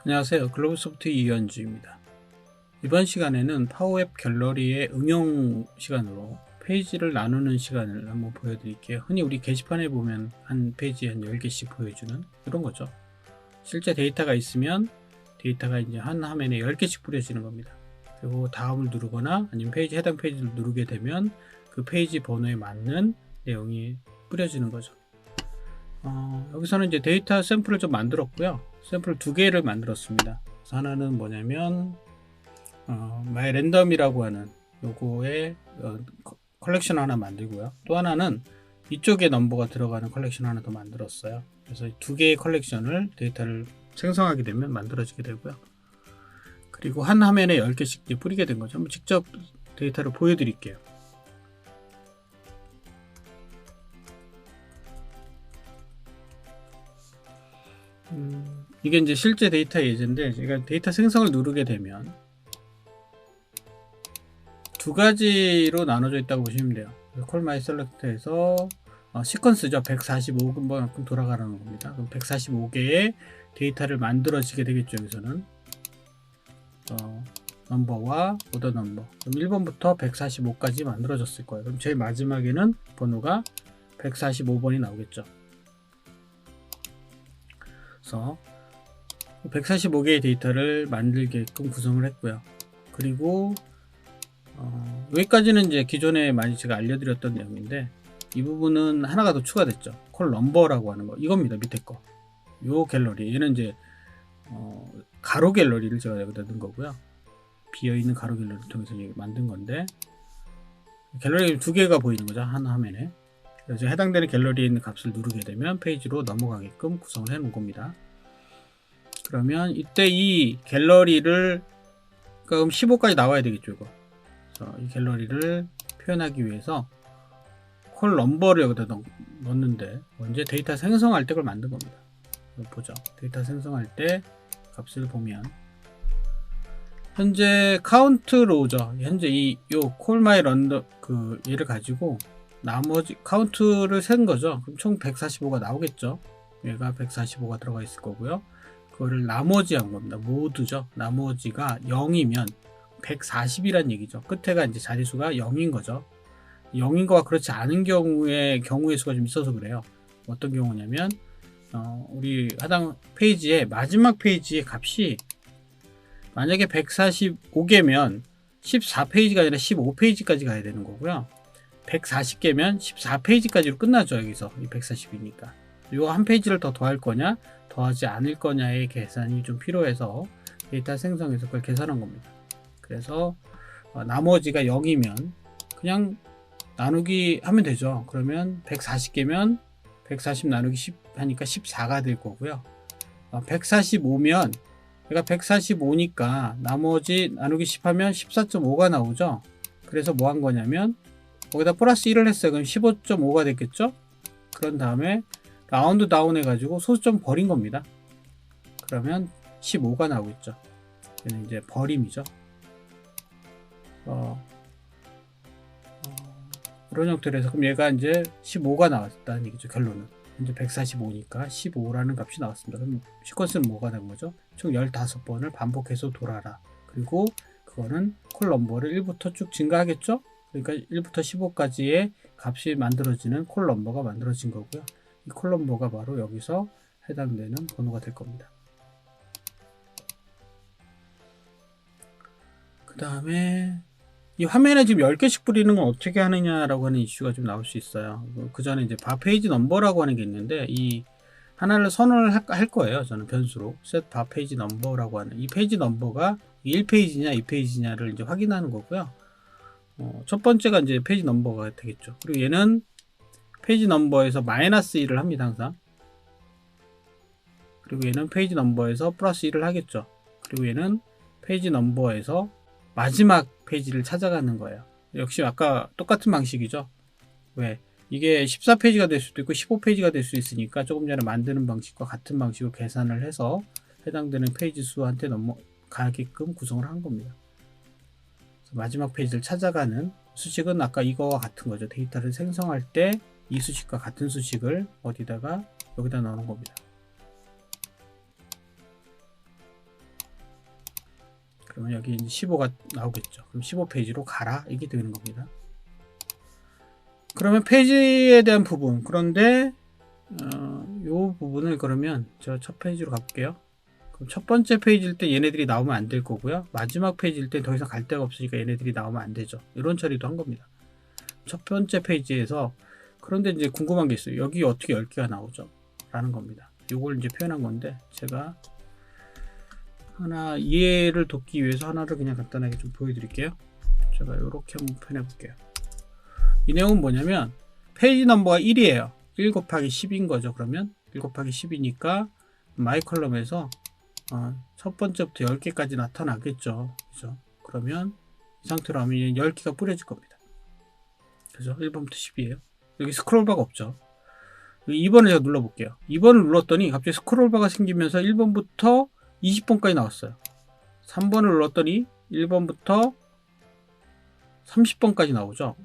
안녕하세요. 글로벌소프트 이현주입니다. 이번 시간에는 파워앱 갤러리의 응용 시간으로 페이지를 나누는 시간을 한번 보여드릴게요. 흔히 우리 게시판에 보면 한 페이지에 한 10개씩 보여주는 이런 거죠. 실제 데이터가 있으면 데이터가 이제 한 화면에 10개씩 뿌려지는 겁니다. 그리고 다음을 누르거나 아니면 해당 페이지를 누르게 되면 그 페이지 번호에 맞는 내용이 뿌려지는 거죠. 여기서는 이제 데이터 샘플을 좀 만들었고요. 샘플 2개를 만들었습니다. 그래서 하나는 뭐냐면 마이 랜덤이라고 하는 요거에 컬렉션 하나 만들고요. 또 하나는 이쪽에 넘버가 들어가는 컬렉션 하나 더 만들었어요. 그래서 2개의 컬렉션을 데이터를 생성하게 되면 만들어지게 되고요. 그리고 한 화면에 10개씩 뿌리게 된 거죠. 한번 직접 데이터를 보여드릴게요. 이게 이제 실제 데이터 예제인데, 제가 데이터 생성을 누르게 되면 2가지로 나눠져 있다고 보시면 돼요. Call My Select에서 시퀀스죠. 145번만큼 돌아가는 겁니다. 그럼 145개의 데이터를 만들어지게 되겠죠. 여기서는 넘버와 오더 넘버. 그럼 1번부터 145까지 만들어졌을 거예요. 그럼 제일 마지막에는 번호가 145번이 나오겠죠. 그래서 145개의 데이터를 만들게끔 구성을 했고요. 그리고 여기까지는 이제 기존에 많이 제가 알려드렸던 내용인데, 이 부분은 하나가 더 추가됐죠. 콜 넘버라고 하는 거, 이겁니다. 밑에 거. 요 갤러리, 얘는 이제 가로 갤러리를 제가 여기다 넣은 거고요. 비어있는 가로 갤러리를 통해서 만든 건데, 갤러리 2개가 보이는 거죠. 한 화면에. 그래서 해당되는 갤러리에 있는 값을 누르게 되면 페이지로 넘어가게끔 구성을 해 놓은 겁니다. 그러면 이때 이 갤러리를, 그럼 15까지 나와야 되겠죠, 이거. 그래서 이 갤러리를 표현하기 위해서 콜 넘버를 여기다 넣는데, 언제 데이터 생성할 때 그걸 만든 겁니다. 보죠. 데이터 생성할 때 값을 보면 현재 카운트 로우죠. 현재 요 콜 마이 런더 얘를 가지고 나머지 카운트를 센 거죠. 그럼 총 145가 나오겠죠. 얘가 145가 들어가 있을 거고요. 그거를 나머지 한 겁니다. 모두죠. 나머지가 0이면 140이란 얘기죠. 끝에가 이제 자리수가 0인 거죠. 0인 거와 그렇지 않은 경우의 수가 좀 있어서 그래요. 어떤 경우냐면 우리 하단 페이지의 마지막 페이지의 값이 만약에 145개면 14페이지가 아니라 15페이지까지 가야 되는 거고요. 140개면 14페이지까지로 끝나죠. 여기서 이 140이니까 요 한 페이지를 더 더할 거냐 더하지 않을 거냐의 계산이 좀 필요해서 데이터 생성해서 그걸 계산한 겁니다. 그래서 나머지가 0이면 그냥 나누기 하면 되죠. 그러면 140개면 140 나누기 10 하니까 14가 될 거고요. 145면 얘가 145니까 나머지 나누기 10 하면 14.5가 나오죠. 그래서 뭐 한 거냐면 거기다 플러스 1을 했어요. 그럼 15.5가 됐겠죠. 그런 다음에 라운드 다운 해가지고 소수점 버린 겁니다. 그러면 15가 나오겠죠. 얘는 이제 버림이죠. 그런 형태로 해서 그럼 얘가 이제 15가 나왔다는 얘기죠. 결론은 이제 145니까 15라는 값이 나왔습니다. 그럼 시퀀스는 뭐가 된 거죠? 총 15번을 반복해서 돌아라. 그리고 그거는 콜 넘버를 1부터 쭉 증가하겠죠. 그러니까 1부터 15까지의 값이 만들어지는 콜 넘버가 만들어진 거고요. 이 콜 넘버가 바로 여기서 해당되는 번호가 될 겁니다. 그 다음에 이 화면에 지금 10개씩 뿌리는 건 어떻게 하느냐라고 하는 이슈가 좀 나올 수 있어요. 그 전에 이제 페이지 넘버라고 하는 게 있는데, 이 하나를 선언을 할 거예요. 저는 변수로 set 페이지 넘버라고 하는 이 페이지 넘버가 1페이지냐 2페이지냐를 이제 확인하는 거고요. 첫 번째가 이제 페이지 넘버가 되겠죠. 그리고 얘는 페이지 넘버에서 마이너스 1을 합니다. 항상. 그리고 얘는 페이지 넘버에서 플러스 1을 하겠죠. 그리고 얘는 페이지 넘버에서 마지막 페이지를 찾아가는 거예요. 역시 아까 똑같은 방식이죠. 왜? 이게 14페이지가 될 수도 있고 15페이지가 될 수 있으니까 조금 전에 만드는 방식과 같은 방식으로 계산을 해서 해당되는 페이지 수한테 넘어가게끔 구성을 한 겁니다. 마지막 페이지를 찾아가는 수식은 아까 이거와 같은 거죠. 데이터를 생성할 때 이 수식과 같은 수식을 어디다가 여기다 넣는 겁니다. 그러면 여기 이제 15가 나오겠죠. 그럼 15페이지로 가라 이게 되는 겁니다. 그러면 페이지에 대한 부분, 그런데 이 부분을 그러면 저 첫 페이지로 가볼게요. 그럼 첫 번째 페이지일 때 얘네들이 나오면 안 될 거고요. 마지막 페이지일 때 더 이상 갈 데가 없으니까 얘네들이 나오면 안 되죠. 이런 처리도 한 겁니다. 첫 번째 페이지에서 그런데 이제 궁금한 게 있어요. 여기 어떻게 10개가 나오죠? 라는 겁니다. 이걸 이제 표현한 건데 제가 하나 이해를 돕기 위해서 하나를 그냥 간단하게 좀 보여드릴게요. 제가 이렇게 한번 표현해 볼게요. 이 내용은 뭐냐면 페이지 넘버가 1이에요. 1 곱하기 10인 거죠. 그러면 1 곱하기 10이니까 마이 컬럼에서 첫 번째부터 10개까지 나타나겠죠. 그죠? 그러면 이 상태로 하면 10개가 뿌려질 겁니다. 그죠? 1번부터 10이에요. 여기 스크롤바가 없죠. 2번을 제가 눌러볼게요. 2번을 눌렀더니 갑자기 스크롤바가 생기면서 1번부터 20번까지 나왔어요. 3번을 눌렀더니 1번부터 30번까지 나오죠.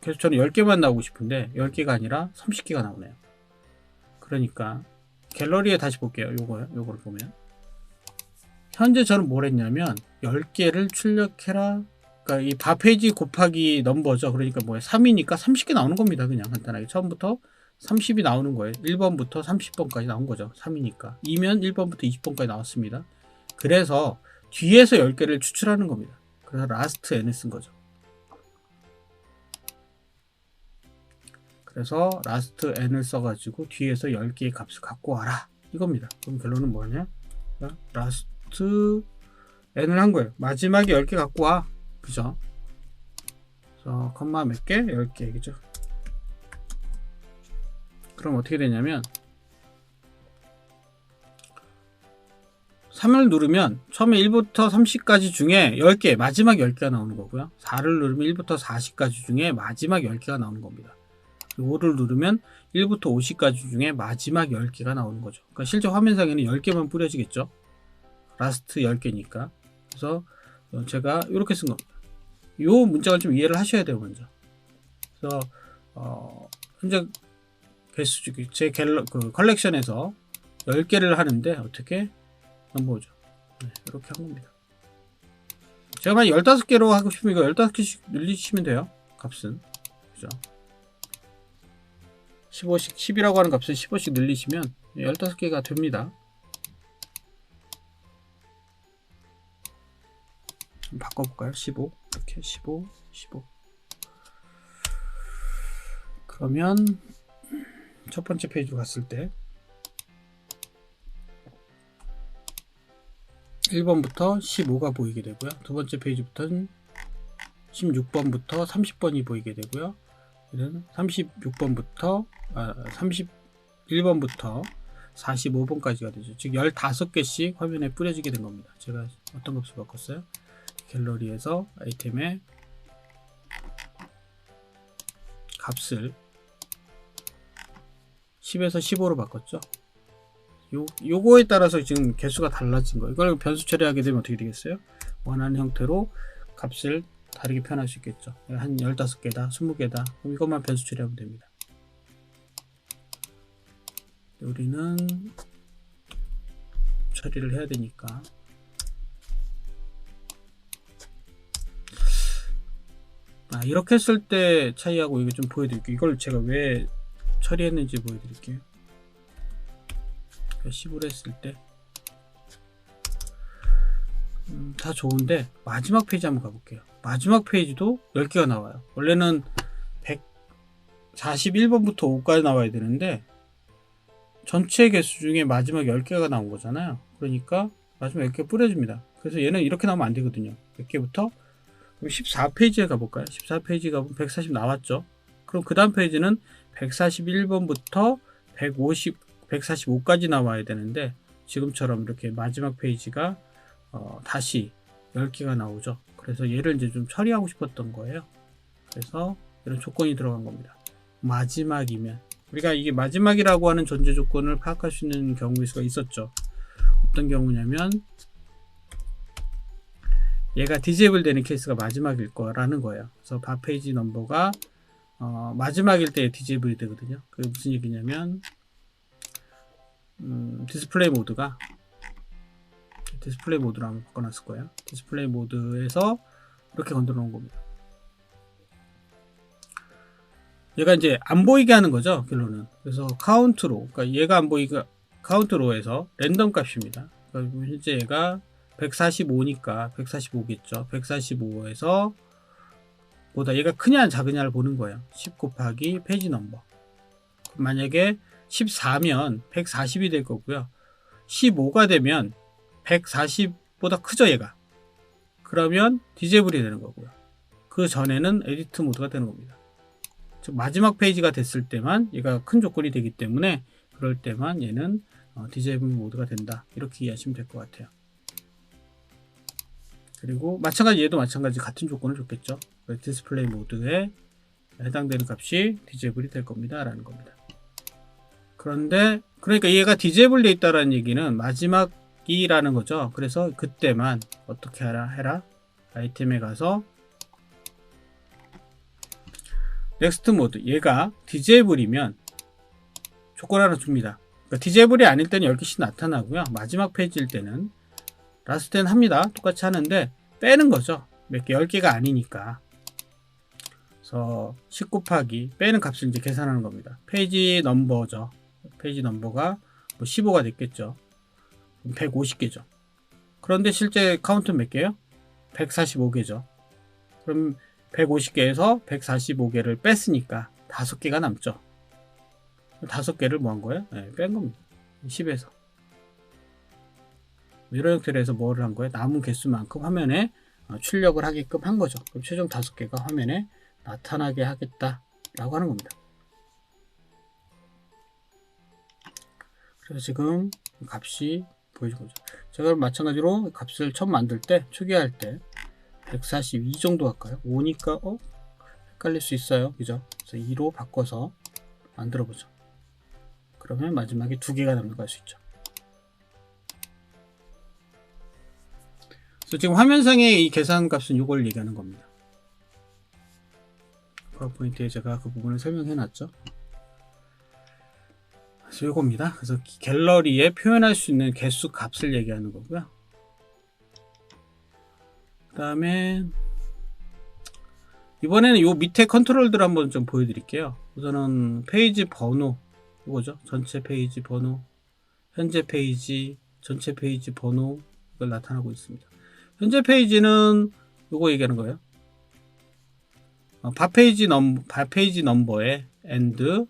그래서 저는 10개만 나오고 싶은데 10개가 아니라 30개가 나오네요. 그러니까 갤러리에 다시 볼게요. 요거를 보면 현재 저는 뭘 했냐면 10개를 출력해라. 그러니까 이 바페이지 곱하기 넘버죠. 그러니까 뭐예요? 3이니까 30개 나오는 겁니다. 그냥 간단하게 처음부터 30이 나오는 거예요. 1번부터 30번까지 나온 거죠. 3이니까 2면 1번부터 20번까지 나왔습니다. 그래서 뒤에서 10개를 추출하는 겁니다. 그래서 last n을 쓴 거죠. 그래서 last n을 써가지고 뒤에서 10개의 값을 갖고 와라 이겁니다. 그럼 결론은 뭐냐? last n을 한 거예요. 마지막에 10개 갖고 와. 그죠? 그래서 컴마 몇 개? 10개 그죠? 그럼 어떻게 되냐면 3을 누르면 처음에 1부터 30까지 중에 10개, 마지막 10개가 나오는 거고요. 4를 누르면 1부터 40까지 중에 마지막 10개가 나오는 겁니다. 5를 누르면 1부터 50까지 중에 마지막 10개가 나오는 거죠. 그러니까 실제 화면상에는 10개만 뿌려지겠죠. 라스트 10개니까. 그래서 제가 이렇게 쓴 겁니다. 이 문장을 좀 이해를 하셔야 돼요, 먼저. 그래서 현재 개수 제 컬렉션에서 10개를 하는데 어떻게 한번 보죠. 네, 이렇게 한 겁니다. 제가 만약 15개로 하고 싶으면 이거 15개씩 늘리시면 돼요. 값은. 그죠? 15씩 10이라고 하는 값을 15씩 늘리시면 15개가 됩니다. 좀 바꿔볼까요? 15 이렇게 15 그러면 첫 번째 페이지로 갔을 때 1번부터 15가 보이게 되고요. 두 번째 페이지부터는 16번부터 30번이 보이게 되고요. 이는 36번부터 31번부터 45번까지가 되죠. 즉 15개씩 화면에 뿌려지게 된 겁니다. 제가 어떤 값을 바꿨어요? 갤러리에서 아이템의 값을 10에서 15로 바꿨죠. 요거에 따라서 지금 개수가 달라진 거예요. 이걸 변수 처리하게 되면 어떻게 되겠어요? 원하는 형태로 값을 다르게 표현할 수 있겠죠. 한 15개다, 20개다. 그럼 이것만 변수 처리하면 됩니다. 우리는 처리를 해야 되니까 이렇게 했을 때 차이하고 이거 좀 보여드릴게요. 이걸 제가 왜 처리했는지 보여드릴게요. 10으로 했을 때 다 좋은데 마지막 페이지 한번 가볼게요. 마지막 페이지도 10개가 나와요. 원래는 141번부터 5까지 나와야 되는데 전체 개수 중에 마지막 10개가 나온 거잖아요. 그러니까 마지막 10개 뿌려줍니다. 그래서 얘는 이렇게 나오면 안 되거든요. 몇 개부터? 그럼 14페이지에 가볼까요? 14페이지 가보면 140 나왔죠. 그럼 그 다음 페이지는 141번부터 145까지 나와야 되는데 지금처럼 이렇게 마지막 페이지가 다시 10개가 나오죠. 그래서 얘를 이제 좀 처리하고 싶었던 거예요. 그래서 이런 조건이 들어간 겁니다. 마지막이면 우리가 이게 마지막이라고 하는 존재 조건을 파악할 수 있는 경우일 수가 있었죠. 어떤 경우냐면 얘가 디제이블 되는 케이스가 마지막일 거라는 거예요. 그래서 바 페이지 넘버가 마지막일 때 디제이블이 되거든요. 그게 무슨 얘기냐면 디스플레이 모드가 디스플레이 모드로 한번 바꿔놨을 거예요. 디스플레이 모드에서 이렇게 건드려 놓은 겁니다. 얘가 이제 안 보이게 하는 거죠, 결론은. 그래서 카운트로, 그러니까 얘가 안 보이게 카운트로에서 랜덤 값입니다. 그러니까 현재 얘가 145니까 145겠죠. 145에서 보다 얘가 크냐 작으냐를 보는 거예요. 10 곱하기 페이지 넘버. 만약에 14면 140이 될 거고요. 15가 되면 140보다 크죠, 얘가. 그러면 디제이블이 되는 거고요. 그 전에는 에디트 모드가 되는 겁니다. 즉 마지막 페이지가 됐을 때만 얘가 큰 조건이 되기 때문에 그럴 때만 얘는 디제이블 모드가 된다. 이렇게 이해하시면 될 것 같아요. 그리고 마찬가지 얘도 마찬가지 같은 조건을 줬겠죠. 디스플레이 모드에 해당되는 값이 디제이블이 될 겁니다. 라는 겁니다. 그런데 그러니까 얘가 디제이블 돼 있다라는 얘기는 마지막이라는 거죠. 그래서 그때만 어떻게 해라? 아이템에 가서 넥스트 모드, 얘가 디제이블이면 조건 하나 줍니다. 그러니까 디제이블이 아닐 때는 10개씩 나타나고요. 마지막 페이지일 때는 라스트는 합니다. 똑같이 하는데 빼는 거죠. 몇 개, 10개가 아니니까. 그래서 10 곱하기 빼는 값을 이제 계산하는 겁니다. 페이지 넘버죠. 페이지 넘버가 뭐 15가 됐겠죠. 150개죠. 그런데 실제 카운트는 몇 개예요? 145개죠. 그럼 150개에서 145개를 뺐으니까 5개가 남죠. 5개를 뭐 한 거예요? 네, 뺀 겁니다. 10에서. 이런 형태로 해서 뭐를 한 거예요? 남은 개수만큼 화면에 출력을 하게끔 한 거죠. 그럼 최종 5개가 화면에 나타나게 하겠다라고 하는 겁니다. 그래서 지금 값이 보여준 거죠. 제가 마찬가지로 값을 처음 만들 때, 초기화할 때 142 정도 할까요? 5니까 헷갈릴 수 있어요. 그죠? 그래서 2로 바꿔서 만들어 보죠. 그러면 마지막에 2개가 남는 거 알 수 있죠. 그래서 지금 화면상의 이 계산 값은 이걸 얘기하는 겁니다. 파워포인트에 제가 그 부분을 설명해 놨죠. 그래서 이겁니다. 그래서 갤러리에 표현할 수 있는 개수 값을 얘기하는 거고요. 그 다음에 이번에는 요 밑에 컨트롤들 한번 좀 보여드릴게요. 우선은 페이지 번호, 이거죠. 전체 페이지 번호, 현재 페이지, 전체 페이지 번호, 이걸 나타나고 있습니다. 현재 페이지는 요거 얘기하는 거예요. 바 페이지 넘버에 end, 그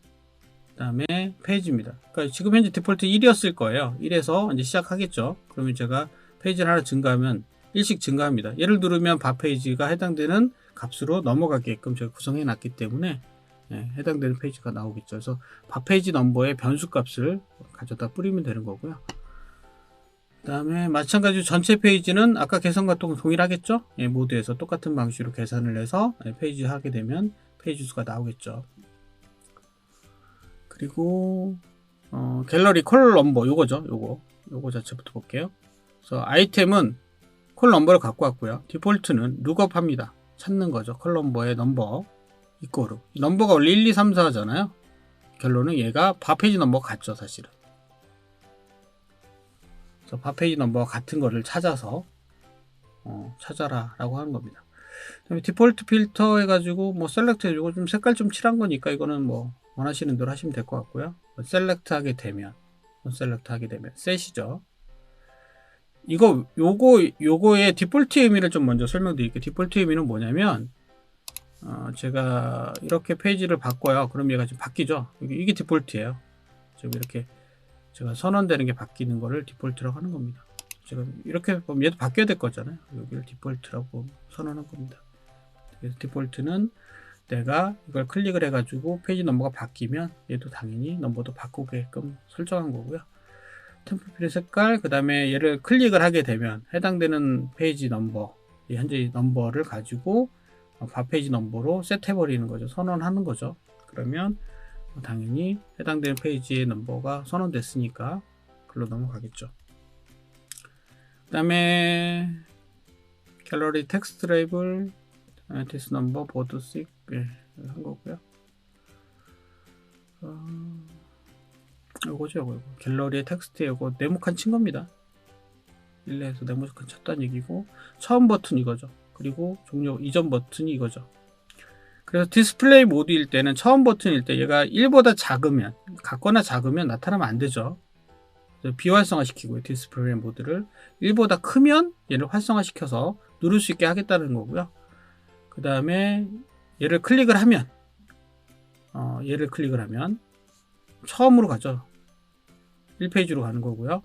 다음에 페이지입니다. 그러니까 지금 현재 디폴트 1이었을 거예요. 1에서 이제 시작하겠죠. 그러면 제가 페이지를 하나 증가하면 1씩 증가합니다. 얘를 누르면 바 페이지가 해당되는 값으로 넘어가게끔 제가 구성해 놨기 때문에 해당되는 페이지가 나오겠죠. 그래서 바 페이지 넘버의 변수 값을 가져다 뿌리면 되는 거고요. 그 다음에 마찬가지로 전체 페이지는 아까 계산과 동일하겠죠. 모드에서 똑같은 방식으로 계산을 해서 페이지 하게 되면 페이지 수가 나오겠죠. 그리고 갤러리 콜 넘버 요거죠. 요거 자체부터 볼게요. 그래서 아이템은 콜 넘버를 갖고 왔고요. 디폴트는 룩업 합니다. 찾는 거죠. 콜 넘버의 넘버 이꼬르. 넘버가 원래 1, 2, 3, 4 하잖아요. 결론은 얘가 바 페이지 넘버가 같죠, 사실은. 그래서 바 페이지 넘버가 같은 거를 찾아서 찾아라 라고 하는 겁니다. 그다음에 디폴트 필터 해가지고 뭐 셀렉트 해주고 좀 색깔 좀 칠한 거니까 이거는 뭐 원하시는 대로 하시면 될 것 같고요. 셀렉트 하게 되면 셋이죠. 요거의 디폴트 의미를 좀 먼저 설명드릴게요. 디폴트 의미는 뭐냐면 제가 이렇게 페이지를 바꿔요. 그럼 얘가 지금 바뀌죠. 이게 디폴트예요. 지금 이렇게 제가 선언되는 게 바뀌는 거를 디폴트라고 하는 겁니다. 제가 이렇게 보면 얘도 바뀌어야 될 거잖아요. 여기를 디폴트라고 선언한 겁니다. 그래서 디폴트는 내가 이걸 클릭을 해가지고 페이지 넘버가 바뀌면 얘도 당연히 넘버도 바꾸게끔 설정한 거고요. 템플릿 색깔, 그 다음에 얘를 클릭을 하게 되면 해당되는 페이지 넘버, 현재 넘버를 가지고 바 페이지 넘버로 셋해버리는 거죠. 선언하는 거죠. 그러면 당연히 해당되는 페이지의 넘버가 선언됐으니까 글로 넘어가겠죠. 그 다음에 갤러리 텍스트 레이블 디스 넘버 보드 식 한 거고요. 요거죠, 요거. 갤러리의 텍스트에 요거 네모칸 친 겁니다. 1레에서 네모칸 쳤다는 얘기고, 처음 버튼 이거죠. 그리고 종료 이전 버튼이 이거죠. 그래서 디스플레이 모드일 때는 처음 버튼일 때 얘가 1보다 작으면, 같거나 작으면 나타나면 안 되죠. 비활성화 시키고요. 디스플레이 모드를 1보다 크면 얘를 활성화시켜서 누를 수 있게 하겠다는 거고요. 그 다음에 얘를 클릭을 하면 처음으로 가죠. 1페이지로 가는 거고요.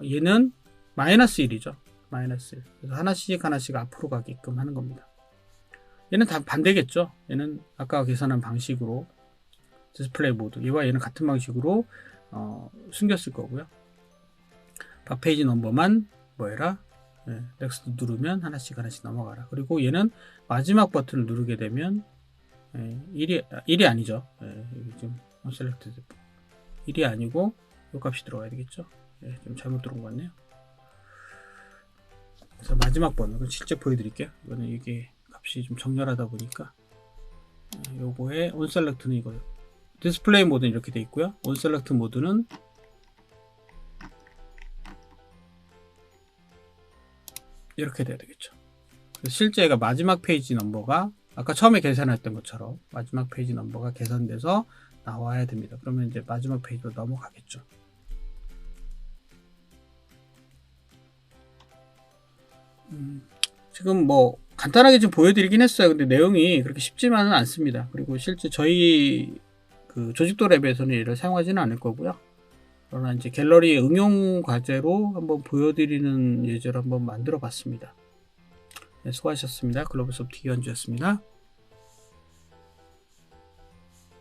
얘는 마이너스 1이죠. 마이너스 1. 그래서 하나씩 앞으로 가게끔 하는 겁니다. 얘는 다 반대겠죠. 얘는 아까 계산한 방식으로 디스플레이 모드, 얘와 얘는 같은 방식으로 숨겼을 거고요. 페이지 넘버만 뭐해라? 넥스트 누르면 하나씩 넘어가라. 그리고 얘는 마지막 버튼을 누르게 되면 1이 아니죠. 여기 지금 셀렉트 1이 아니고 요 값이 들어가야 되겠죠. 좀 잘못 들어온 것 같네요. 그래서 마지막 번호 실제 보여드릴게요. 이거는 이게 값이 좀 정렬하다 보니까 요거의 온셀렉트는 이거예요. 디스플레이 모드는 이렇게 돼 있고요. 온셀렉트 모드는 이렇게 돼야 되겠죠. 실제 얘가 마지막 페이지 넘버가 아까 처음에 계산했던 것처럼 마지막 페이지 넘버가 계산돼서 나와야 됩니다. 그러면 이제 마지막 페이지로 넘어가겠죠. 지금 뭐 간단하게 좀 보여드리긴 했어요. 근데 내용이 그렇게 쉽지만은 않습니다. 그리고 실제 저희 그 조직도 랩에서는 얘를 사용하지는 않을 거고요. 그러나 이제 갤러리 응용 과제로 한번 보여드리는 예제를 한번 만들어 봤습니다. 네, 수고하셨습니다. 글로벌 소프트 이현주였습니다.